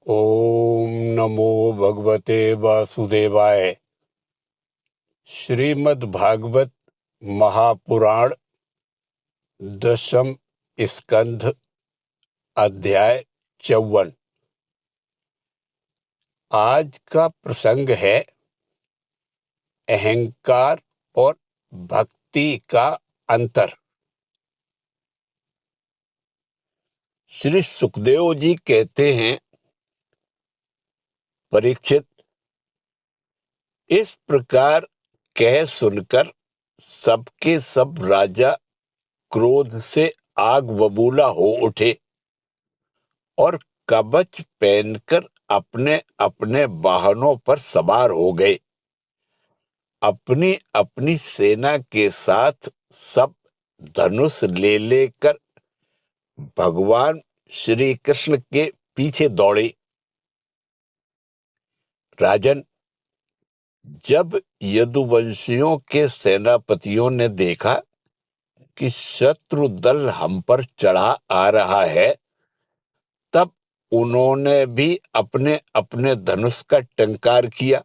ओम नमो भगवते वासुदेवाय। श्रीमद् भागवत महापुराण दशम स्कंध अध्याय 54। आज का प्रसंग है अहंकार और भक्ति का अंतर। श्री सुखदेव जी कहते हैं, परीक्षित, इस प्रकार कह सुनकर सबके सब राजा क्रोध से आग बबूला हो उठे और कवच पहनकर अपने अपने वाहनों पर सवार हो गए। अपनी अपनी सेना के साथ सब धनुष ले लेकर भगवान श्री कृष्ण के पीछे दौड़े। राजन, जब यदुवंशियों के सेनापतियों ने देखा कि शत्रु दल हम पर चढ़ा आ रहा है, तब उन्होंने भी अपने अपने धनुष का टंकार किया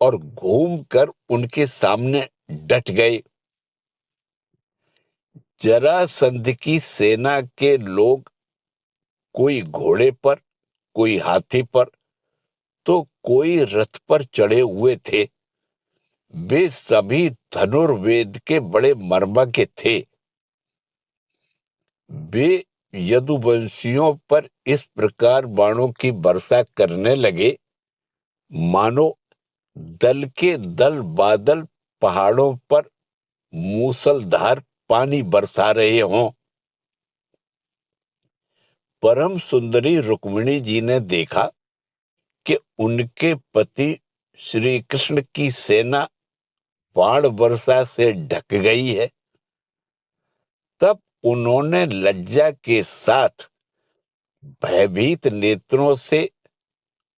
और घूमकर उनके सामने डट गए। जरासंध की सेना के लोग कोई घोड़े पर, कोई हाथी पर, तो कोई रथ पर चढ़े हुए थे। वे सभी धनुर्वेद के बड़े मर्मज्ञ थे। वे यदुवंशियों पर इस प्रकार बाणों की वर्षा करने लगे मानो दल के दल बादल पहाड़ों पर मूसलधार पानी बरसा रहे हों। परम सुंदरी रुक्मिणी जी ने देखा कि उनके पति श्री कृष्ण की सेना बाण वर्षा से ढक गई है। तब उन्होंने लज्जा के साथ भयभीत नेत्रों से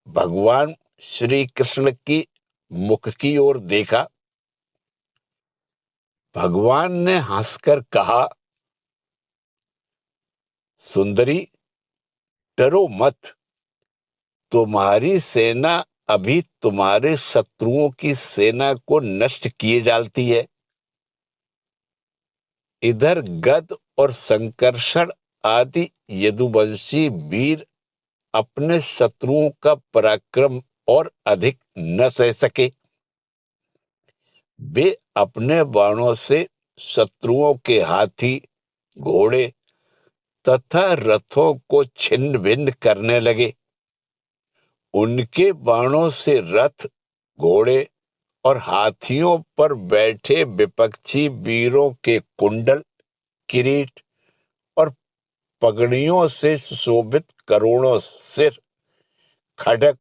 भगवान श्री कृष्ण की मुख की ओर देखा। भगवान ने हंसकर कहा, सुंदरी, डरो मत। तुम्हारी सेना अभी तुम्हारे शत्रुओं की सेना को नष्ट किए डालती है। इधर गद और संकर्षण आदि यदुवंशी वीर अपने शत्रुओं का पराक्रम और अधिक न सह सके। वे अपने बाणों से शत्रुओं के हाथी, घोड़े तथा रथों को छिन्न भिन्न करने लगे। उनके बाणों से रथ, घोड़े और हाथियों पर बैठे विपक्षी वीरों के कुंडल, किरीट और पगड़ियों से सुशोभित करोड़ों सिर, खड्ग,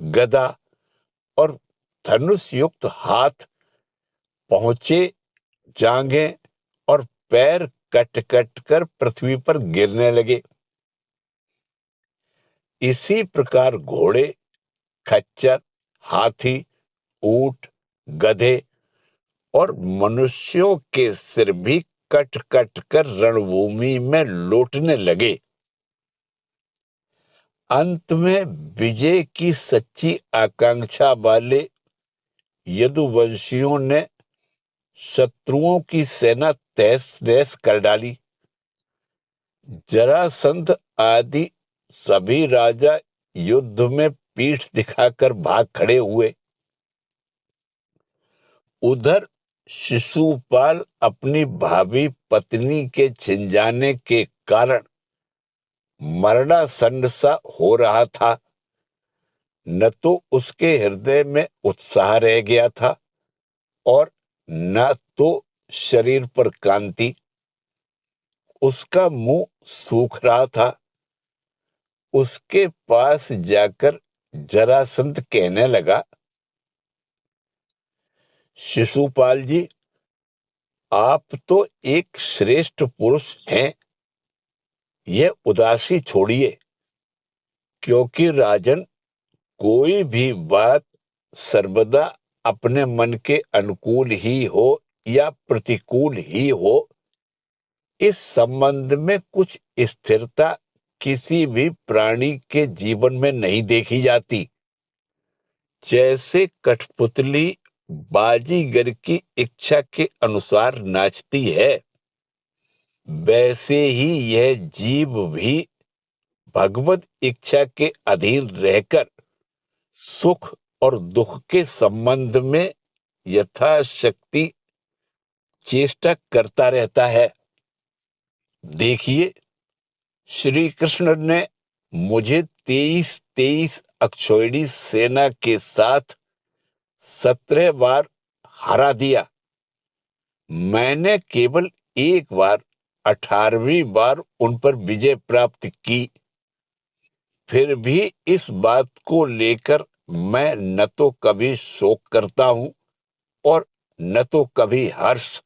गदा और धनुष युक्त हाथ, पहुंचे, जांघें और पैर कट कट कर पृथ्वी पर गिरने लगे। इसी प्रकार घोड़े, खच्चर, हाथी, ऊंट, गधे और मनुष्यों के सिर भी कट कट कर रणभूमि में लौटने लगे। अंत में विजय की सच्ची आकांक्षा वाले यदुवंशियों ने शत्रुओं की सेना तहस नहस कर डाली। जरासंध आदि सभी राजा युद्ध में पीठ दिखाकर भाग खड़े हुए। उधर शिशुपाल अपनी भावी पत्नी के छिन जाने के कारण मरणासन्न सा हो रहा था। न तो उसके हृदय में उत्साह रह गया था और न तो शरीर पर कांति। उसका मुंह सूख रहा था। उसके पास जाकर जरासंध कहने लगा, शिशुपाल जी, आप तो एक श्रेष्ठ पुरुष हैं। यह उदासी छोड़िए, क्योंकि राजन, कोई भी बात सर्वदा अपने मन के अनुकूल ही हो या प्रतिकूल ही हो, इस संबंध में कुछ स्थिरता किसी भी प्राणी के जीवन में नहीं देखी जाती। जैसे कठपुतली बाजीगर की इच्छा के अनुसार नाचती है, वैसे ही यह जीव भी भगवत इच्छा के अधीन रहकर सुख और दुख के संबंध में यथाशक्ति चेष्टा करता रहता है। देखिए, श्री कृष्ण ने मुझे 23 अक्षौहिणी सेना के साथ 17 बार हरा दिया। मैंने केवल एक बार 18वीं बार उन पर विजय प्राप्त की। फिर भी इस बात को लेकर मैं न तो कभी शोक करता हूं और न तो कभी हर्ष,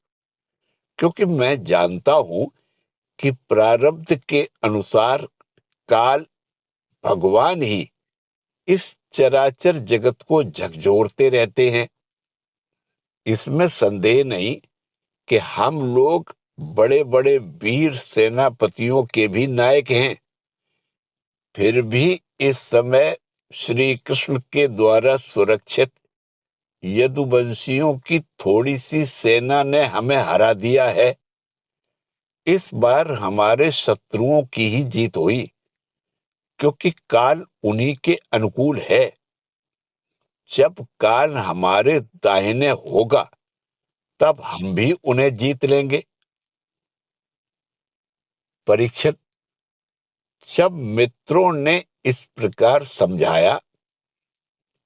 क्योंकि मैं जानता हूं कि प्रारब्ध के अनुसार काल भगवान ही इस चराचर जगत को झकझोरते रहते हैं। इसमें संदेह नहीं कि हम लोग बड़े बड़े वीर सेनापतियों के भी नायक हैं। फिर भी इस समय श्री कृष्ण के द्वारा सुरक्षित यदुवंशियों की थोड़ी सी सेना ने हमें हरा दिया है। इस बार हमारे शत्रुओं की ही जीत हुई, क्योंकि काल उन्हीं के अनुकूल है। जब काल हमारे दाहिने होगा, तब हम भी उन्हें जीत लेंगे। परीक्षित, जब मित्रों ने इस प्रकार समझाया,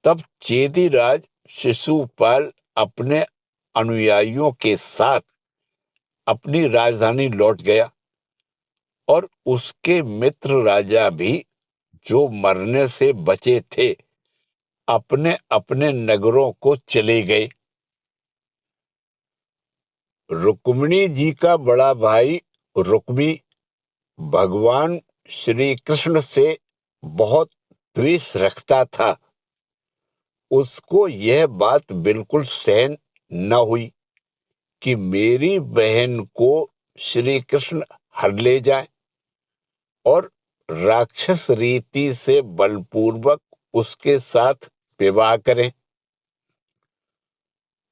तब चेदीराज शिशुपाल अपने अनुयायियों के साथ अपनी राजधानी लौट गया और उसके मित्र राजा भी, जो मरने से बचे थे, अपने अपने नगरों को चले गए। रुक्मिणी जी का बड़ा भाई रुक्मी भगवान श्री कृष्ण से बहुत द्वेष रखता था। उसको यह बात बिल्कुल सहन न हुई कि मेरी बहन को श्री कृष्ण हर ले जाए और राक्षस रीति से बलपूर्वक उसके साथ विवाह करें।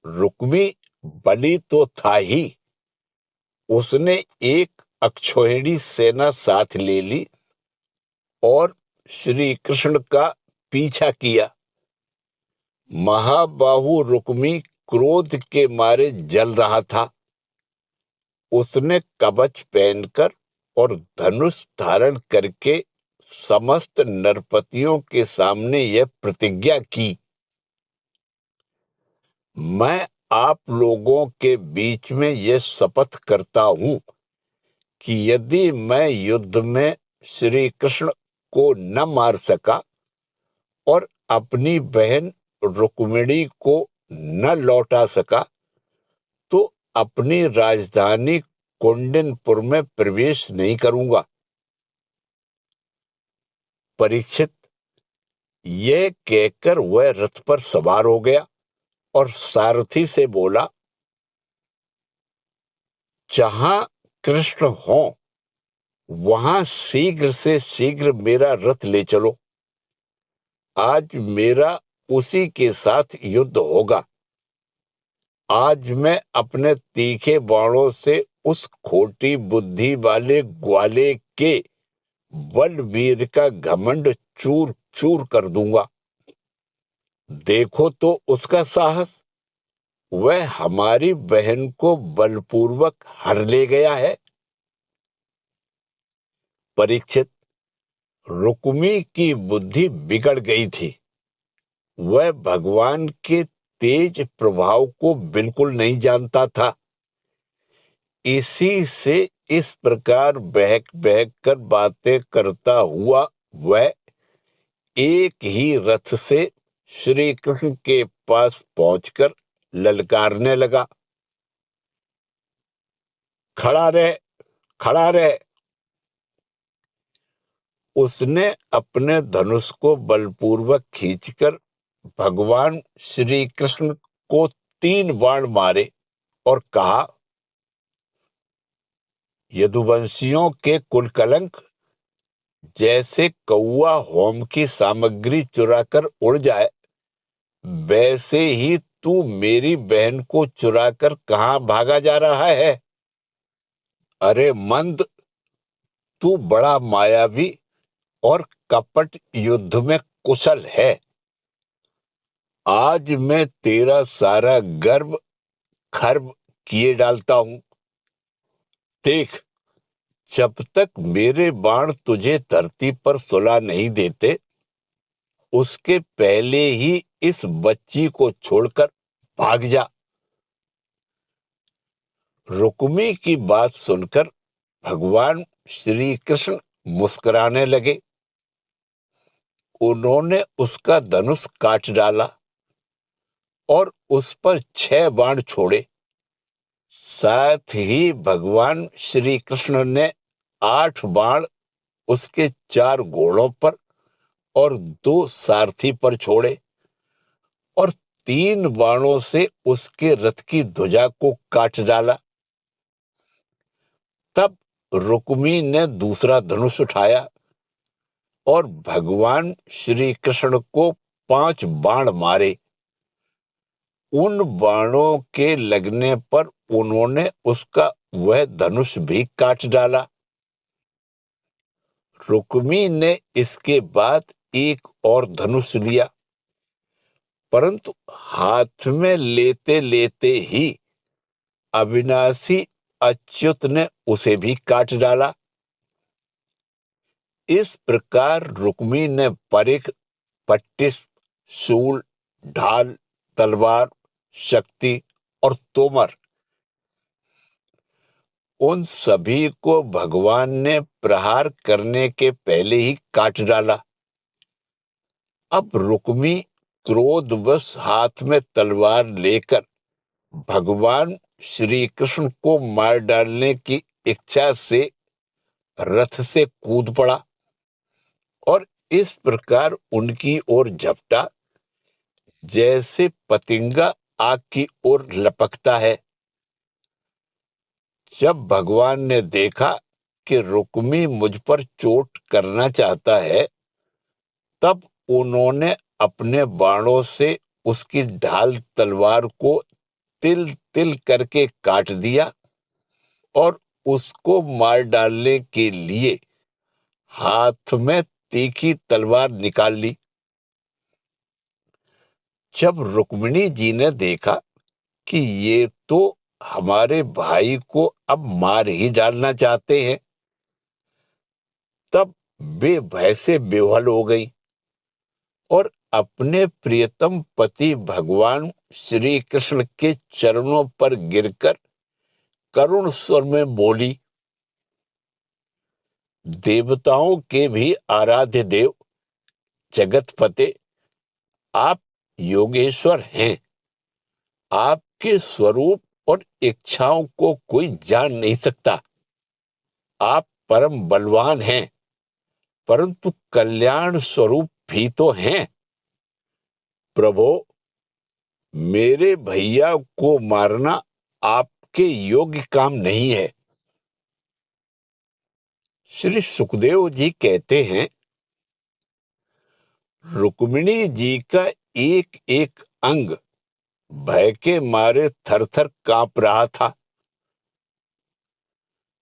रुक्मी बलि तो था ही, उसने एक अक्षौहिणी सेना साथ ले ली और श्री कृष्ण का पीछा किया। महाबाहु रुक्मी क्रोध के मारे जल रहा था। उसने कवच पहनकर और धनुष धारण करके समस्त नरपतियों के सामने यह प्रतिज्ञा की, मैं आप लोगों के बीच में यह शपथ करता हूं कि यदि मैं युद्ध में श्री कृष्ण को न मार सका और अपनी बहन रुक्मिणी को न लौटा सका, तो अपनी राजधानी कौंडिन्यपुर में प्रवेश नहीं करूंगा। परीक्षित, यह कहकर वह रथ पर सवार हो गया और सारथी से बोला, जहां कृष्ण हो वहां शीघ्र से शीघ्र मेरा रथ ले चलो। आज मेरा उसी के साथ युद्ध होगा। आज मैं अपने तीखे बाणों से उस खोटी बुद्धि वाले ग्वाले के बलवीर का घमंड चूर चूर कर दूंगा। देखो तो उसका साहस, वह हमारी बहन को बलपूर्वक हर ले गया है। परीक्षित, रुक्मी की बुद्धि बिगड़ गई थी। वह भगवान के तेज प्रभाव को बिल्कुल नहीं जानता था। इसी से इस प्रकार बहक बहक कर बातें करता हुआ वह एक ही रथ से श्री कृष्ण के पास पहुंचकर ललकारने लगा, खड़ा रह, खड़ा रह। उसने अपने धनुष को बलपूर्वक खींचकर भगवान श्री कृष्ण को 3 बाण मारे और कहा, यदुवंशियों के कुल कलंक, जैसे कौआ होम की सामग्री चुराकर उड़ जाए, वैसे ही तू मेरी बहन को चुराकर कहां भागा जा रहा है? अरे मंद, तू बड़ा मायावी और कपट युद्ध में कुशल है। आज मैं तेरा सारा गर्व खर्व किए डालता हूं। देख, जब तक मेरे बाण तुझे धरती पर सुला नहीं देते, उसके पहले ही इस बच्ची को छोड़कर भाग जा। रुक्मी की बात सुनकर भगवान श्री कृष्ण मुस्कुराने लगे। उन्होंने उसका धनुष काट डाला और उस पर 6 बाण छोड़े। साथ ही भगवान श्री कृष्ण ने 8 बाण उसके 4 घोड़ों पर और 2 सारथी पर छोड़े और 3 बाणों से उसके रथ की ध्वजा को काट डाला। तब रुक्मी ने दूसरा धनुष उठाया और भगवान श्री कृष्ण को 5 बाण मारे। उन बाणों के लगने पर उन्होंने उसका वह धनुष भी काट डाला। रुक्मी ने इसके बाद एक और धनुष लिया, परंतु हाथ में लेते लेते ही अविनाशी अच्युत ने उसे भी काट डाला। इस प्रकार रुक्मी ने परिख, पट्टिस, शूल, ढाल, तलवार, शक्ति और तोमर, उन सभी को भगवान ने प्रहार करने के पहले ही काट डाला। अब रुक्मी क्रोधवश हाथ में तलवार लेकर भगवान श्री कृष्ण को मार डालने की इच्छा से रथ से कूद पड़ा और इस प्रकार उनकी ओर झपटा, जैसे पतिंगा आग की ओर लपकता है। जब भगवान ने देखा कि रुक्मी मुझ पर चोट करना चाहता है, तब उन्होंने अपने बाणों से उसकी ढाल तलवार को तिल तिल करके काट दिया और उसको मार डालने के लिए हाथ में तीखी तलवार निकाल ली। जब रुक्मिणी जी ने देखा कि ये तो हमारे भाई को अब मार ही डालना चाहते हैं, तब वे भय से बेहाल हो गई और अपने प्रियतम पति भगवान श्री कृष्ण के चरणों पर गिरकर करुण स्वर में बोली, देवताओं के भी आराध्य देव जगतपते, आप योगेश्वर हैं। आपके स्वरूप और इच्छाओं को कोई जान नहीं सकता। आप परम बलवान हैं, परंतु कल्याण स्वरूप भी तो हैं। प्रभो, मेरे भैया को मारना आपके योग्य काम नहीं है। श्री सुखदेव जी कहते हैं, रुक्मिणी जी का एक एक अंग भय के मारे थर-थर कांप रहा था।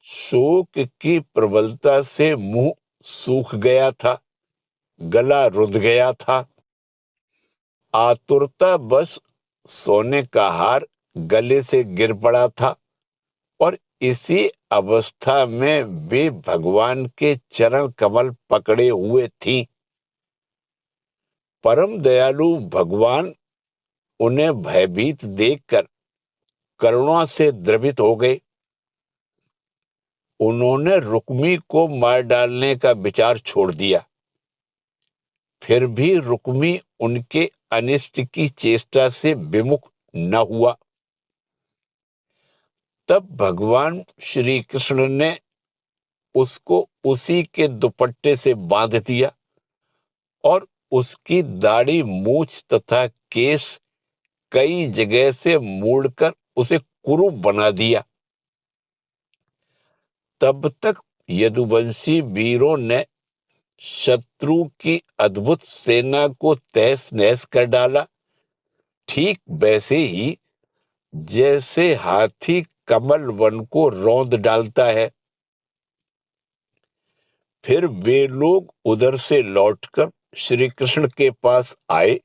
शोक की प्रबलता से मुंह सूख गया था, गला रुंध गया था। आतुरता बस सोने का हार गले से गिर पड़ा था और इसी अवस्था में वे भगवान के चरण कमल पकड़े हुए थी। परम दयालु भगवान उन्हें भयभीत देखकर करुणा से द्रवित हो गए। उन्होंने रुक्मी को मार डालने का विचार छोड़ दिया। फिर भी रुक्मी उनके अनिष्ट की चेष्टा से विमुख न हुआ। तब भगवान श्री कृष्ण ने उसको उसी के दुपट्टे से बांध दिया और उसकी दाढ़ी, मूछ तथा केस कई जगह से मोड़कर उसे कुरूप बना दिया। तब तक यदुवंशी वीरों ने शत्रु की अद्भुत सेना को तहस नहस कर डाला। ठीक वैसे ही जैसे हाथी कमल वन को रौंद डालता है। फिर वे लोग उधर से लौटकर श्री कृष्ण के पास आए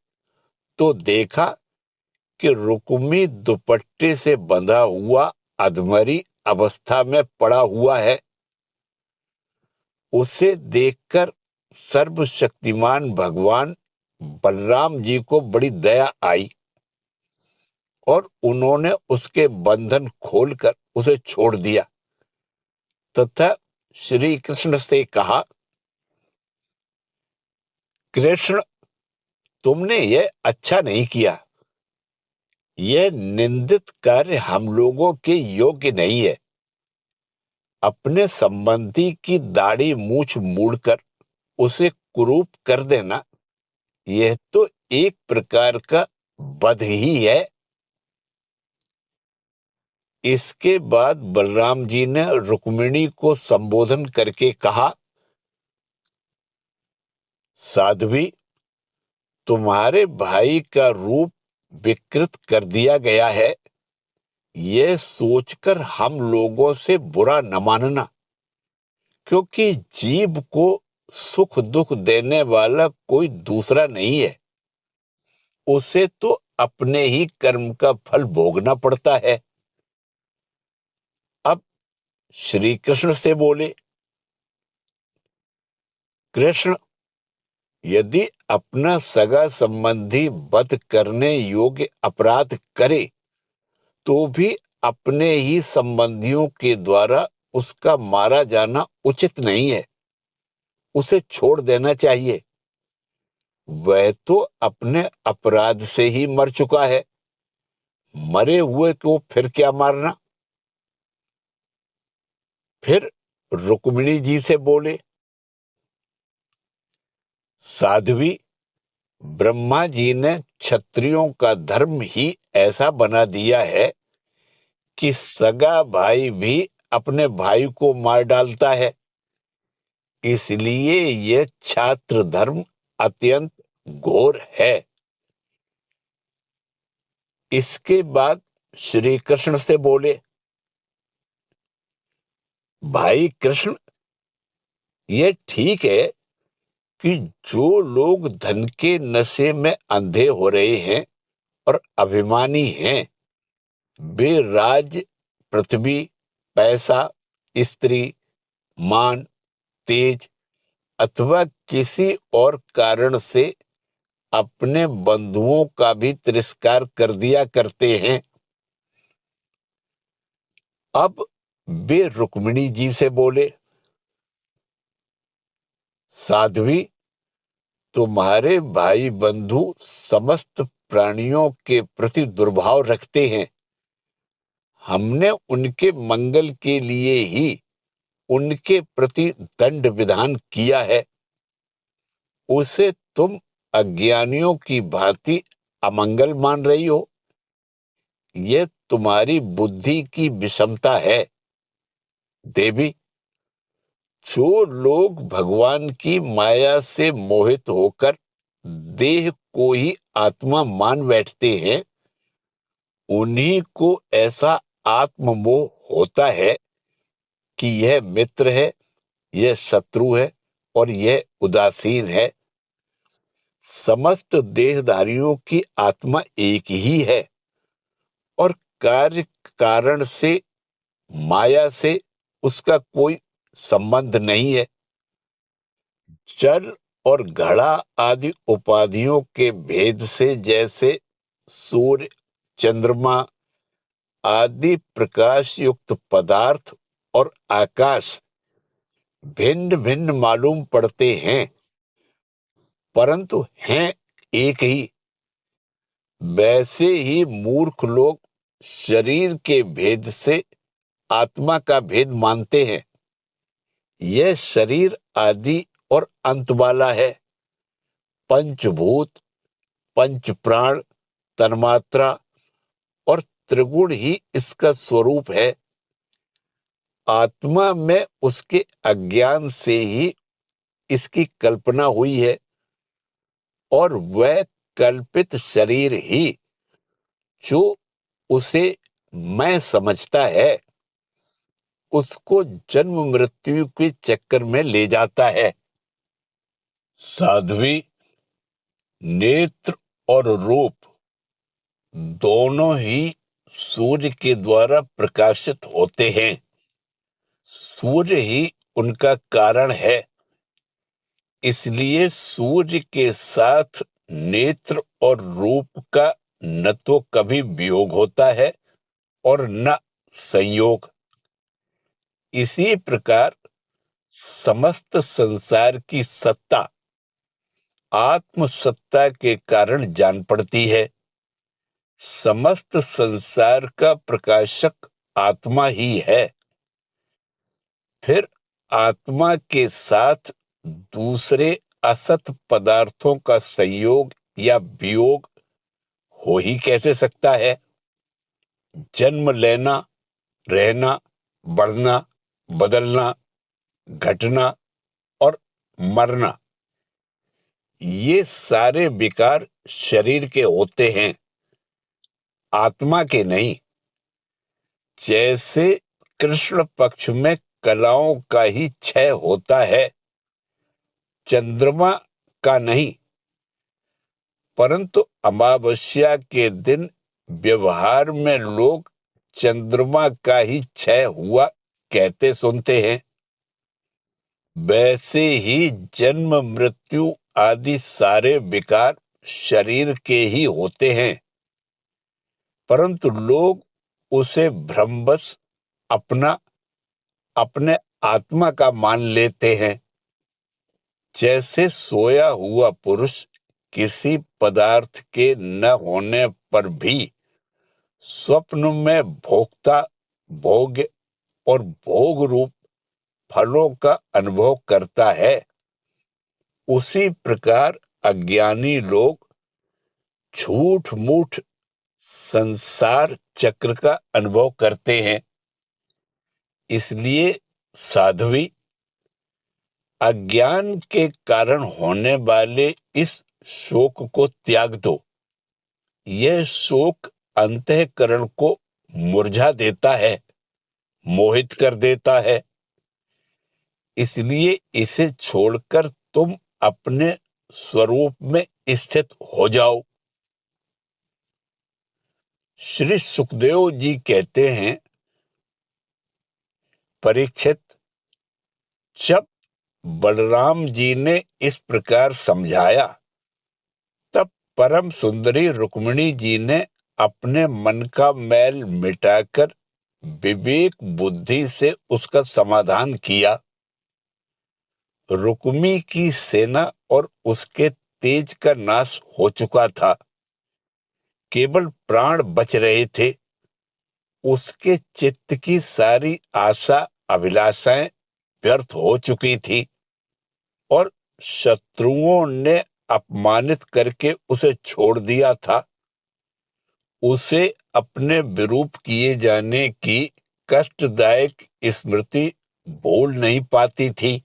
तो देखा कि रुक्मी दुपट्टे से बंधा हुआ अधमरी अवस्था में पड़ा हुआ है। उसे देखकर सर्वशक्तिमान भगवान बलराम जी को बड़ी दया आई और उन्होंने उसके बंधन खोलकर उसे छोड़ दिया तथा श्री कृष्ण से कहा, कृष्ण, तुमने यह अच्छा नहीं किया। यह निंदित कार्य हम लोगों के योग्य नहीं है। अपने संबंधी की दाढ़ी मूछ मूड़कर उसे कुरूप कर देना, यह तो एक प्रकार का वध ही है। इसके बाद बलराम जी ने रुक्मिणी को संबोधन करके कहा, साध्वी, तुम्हारे भाई का रूप विकृत कर दिया गया है। यह सोचकर हम लोगों से बुरा न मानना, क्योंकि जीव को सुख दुख देने वाला कोई दूसरा नहीं है। उसे तो अपने ही कर्म का फल भोगना पड़ता है। अब श्री कृष्ण से बोले, कृष्ण, यदि अपना सगा संबंधी वध करने योग्य अपराध करे तो भी अपने ही संबंधियों के द्वारा उसका मारा जाना उचित नहीं है। उसे छोड़ देना चाहिए। वह तो अपने अपराध से ही मर चुका है। मरे हुए को फिर क्या मारना। फिर रुक्मिणी जी से बोले, साध्वी, ब्रह्मा जी ने क्षत्रियों का धर्म ही ऐसा बना दिया है कि सगा भाई भी अपने भाई को मार डालता है। इसलिए यह छात्र धर्म अत्यंत घोर है। इसके बाद श्री कृष्ण से बोले, भाई कृष्ण, यह ठीक है कि जो लोग धन के नशे में अंधे हो रहे हैं और अभिमानी हैं, वे राज्य, पृथ्वी, पैसा, स्त्री, मान, तेज अथवा किसी और कारण से अपने बंधुओं का भी तिरस्कार कर दिया करते हैं। अब वे रुक्मिणी जी से बोले, साध्वी, तुम्हारे भाई बंधु समस्त प्राणियों के प्रति दुर्भाव रखते हैं। हमने उनके मंगल के लिए ही उनके प्रति दंड विधान किया है। उसे तुम अज्ञानियों की भांति अमंगल मान रही हो। यह तुम्हारी बुद्धि की विषमता है। देवी, जो लोग भगवान की माया से मोहित होकर देह को ही आत्मा मान बैठते हैं, उन्हीं को ऐसा आत्ममोह होता है कि यह मित्र है, यह शत्रु है और यह उदासीन है। समस्त देहधारियों की आत्मा एक ही है और कार्य कारण से, माया से उसका कोई संबंध नहीं है। जल और घड़ा आदि उपाधियों के भेद से जैसे सूर्य, चंद्रमा आदि प्रकाश युक्त पदार्थ और आकाश भिन्न भिन्न मालूम पड़ते हैं, परंतु हैं एक ही। वैसे ही मूर्ख लोग शरीर के भेद से आत्मा का भेद मानते हैं। यह शरीर आदि और अंत वाला है। पंचभूत, पंच प्राण, तन्मात्रा और त्रिगुण ही इसका स्वरूप है। आत्मा में उसके अज्ञान से ही इसकी कल्पना हुई है और वह कल्पित शरीर ही जो उसे मैं समझता है उसको जन्म मृत्यु के चक्कर में ले जाता है। साध्वी, नेत्र और रूप दोनों ही सूर्य के द्वारा प्रकाशित होते हैं। सूर्य ही उनका कारण है। इसलिए सूर्य के साथ नेत्र और रूप का न तो कभी वियोग होता है और न संयोग। इसी प्रकार समस्त संसार की सत्ता आत्म सत्ता के कारण जान पड़ती है। समस्त संसार का प्रकाशक आत्मा ही है। फिर आत्मा के साथ दूसरे असत पदार्थों का संयोग या वियोग हो ही कैसे सकता है? जन्म लेना, रहना, बढ़ना, बदलना, घटना और मरना, ये सारे विकार शरीर के होते हैं, आत्मा के नहीं। जैसे कृष्ण पक्ष में कलाओं का ही क्षय होता है, चंद्रमा का नहीं। परंतु अमावस्या के दिन व्यवहार में लोग चंद्रमा का ही क्षय हुआ कहते सुनते हैं। वैसे ही जन्म मृत्यु आदि सारे विकार शरीर के ही होते हैं, परंतु लोग उसे भ्रमवश अपना अपने आत्मा का मान लेते हैं। जैसे सोया हुआ पुरुष किसी पदार्थ के न होने पर भी स्वप्न में भोक्ता, भोग्य और भोग रूप फलों का अनुभव करता है, उसी प्रकार अज्ञानी लोग झूठ मूठ संसार चक्र का अनुभव करते हैं। इसलिए साध्वी, अज्ञान के कारण होने वाले इस शोक को त्याग दो। यह शोक अंतःकरण को मुरझा देता है, मोहित कर देता है। इसलिए इसे छोड़कर तुम अपने स्वरूप में स्थित हो जाओ। श्री सुखदेव जी कहते हैं, परीक्षित, जब बलराम जी ने इस प्रकार समझाया, तब परम सुंदरी रुक्मिणी जी ने अपने मन का मैल मिटाकर विवेक बुद्धि से उसका समाधान किया। रुक्मी की सेना और उसके तेज का नाश हो चुका था, केवल प्राण बच रहे थे। उसके चित्त की सारी आशा अभिलाषाएं व्यर्थ हो चुकी थी और शत्रुओं ने अपमानित करके उसे छोड़ दिया था। उसे अपने विरूप किए जाने की कष्टदायक स्मृति भूल नहीं पाती थी।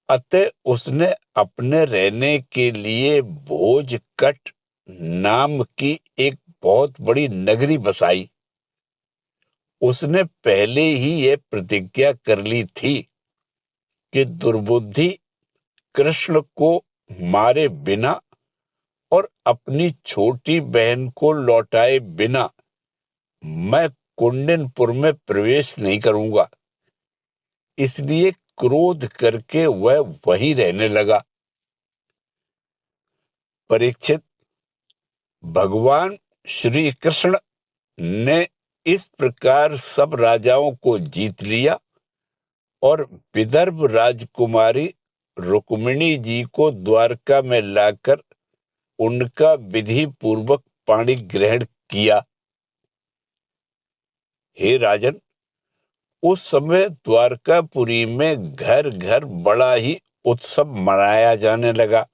अतः उसने अपने रहने के लिए भोजकट नाम की एक बहुत बड़ी नगरी बसाई। उसने पहले ही यह प्रतिज्ञा कर ली थी कि दुर्बुद्धि कृष्ण को मारे बिना और अपनी छोटी बहन को लौटाए बिना मैं कुंडनपुर में प्रवेश नहीं करूंगा। इसलिए क्रोध करके वह वहीं रहने लगा। परीक्षित, भगवान श्री कृष्ण ने इस प्रकार सब राजाओं को जीत लिया और विदर्भ राजकुमारी रुक्मिणी जी को द्वारका में लाकर उनका विधि पूर्वक पाणी ग्रहण किया। हे राजन, उस समय द्वारकापुरी में घर घर बड़ा ही उत्सव मनाया जाने लगा।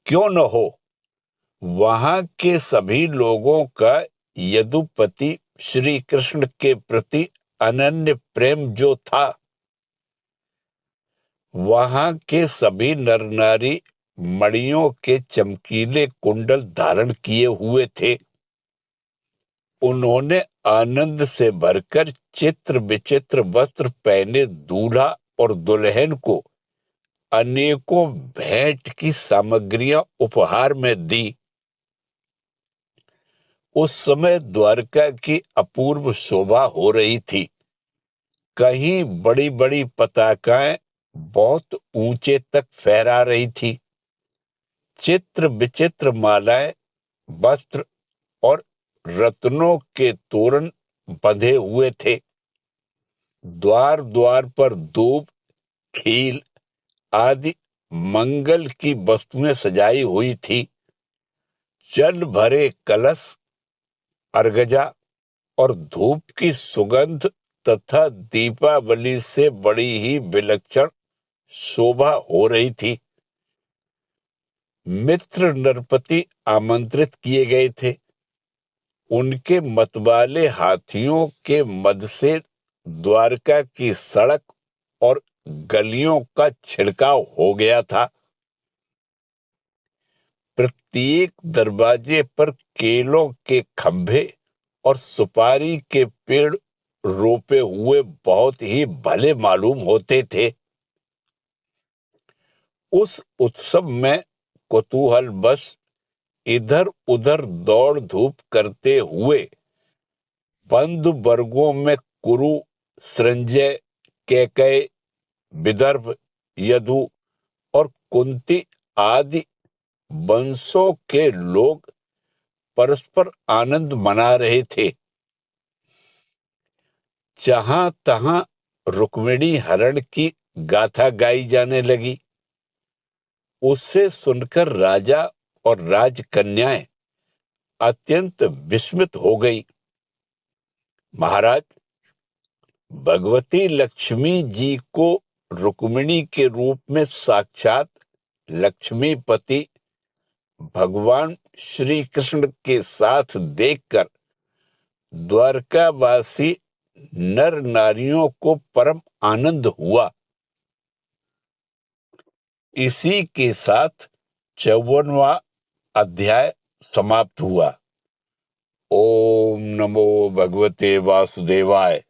क्यों न हो, वहां के सभी लोगों का यदुपति श्री कृष्ण के प्रति अनन्य प्रेम जो था, वहां के सभी नर नारी मणियों के चमकीले कुंडल धारण किए हुए थे। उन्होंने आनंद से भरकर चित्र विचित्र वस्त्र पहने दूल्हा और दुल्हन को अनेकों भेंट की सामग्रियां उपहार में दी। उस समय द्वारका की अपूर्व शोभा हो रही थी। कहीं बड़ी बड़ी पताकाएं बहुत ऊंचे तक फहरा रही थी। चित्र विचित्र मालाएं, वस्त्र और रत्नों के तोरण बंधे हुए थे। द्वार द्वार पर दूब, खील आदि मंगल की वस्तुएं सजाई हुई थी। जल भरे कलश, अर्गजा और धूप की सुगंध तथा दीपावली से बड़ी ही विलक्षण शोभा हो रही थी। मित्र नरपति आमंत्रित किए गए थे। उनके मतवाले हाथियों के मद से द्वारका की सड़क और गलियों का छिड़काव हो गया था। प्रत्येक दरवाजे पर केलों के खंभे और सुपारी के पेड़ रोपे हुए बहुत ही भले मालूम होते थे। उस उत्सव में कुतूहल बस इधर उधर दौड़ धूप करते हुए बंधु वर्गों में कुरु, संजय, कैकेय, विदर्भ, यदु और कुंती आदि वंशों के लोग परस्पर आनंद मना रहे थे। जहां तहां रुक्मिणी हरण की गाथा गाई जाने लगी। उससे सुनकर राजा और राजकन्याएं अत्यंत विस्मित हो गई। महाराज, भगवती लक्ष्मी जी को रुक्मिणी के रूप में साक्षात लक्ष्मीपति भगवान श्री कृष्ण के साथ देखकर द्वारकावासी नर नारियों को परम आनंद हुआ। इसी के साथ 54वां अध्याय समाप्त हुआ। ओम नमो भगवते वासुदेवाय।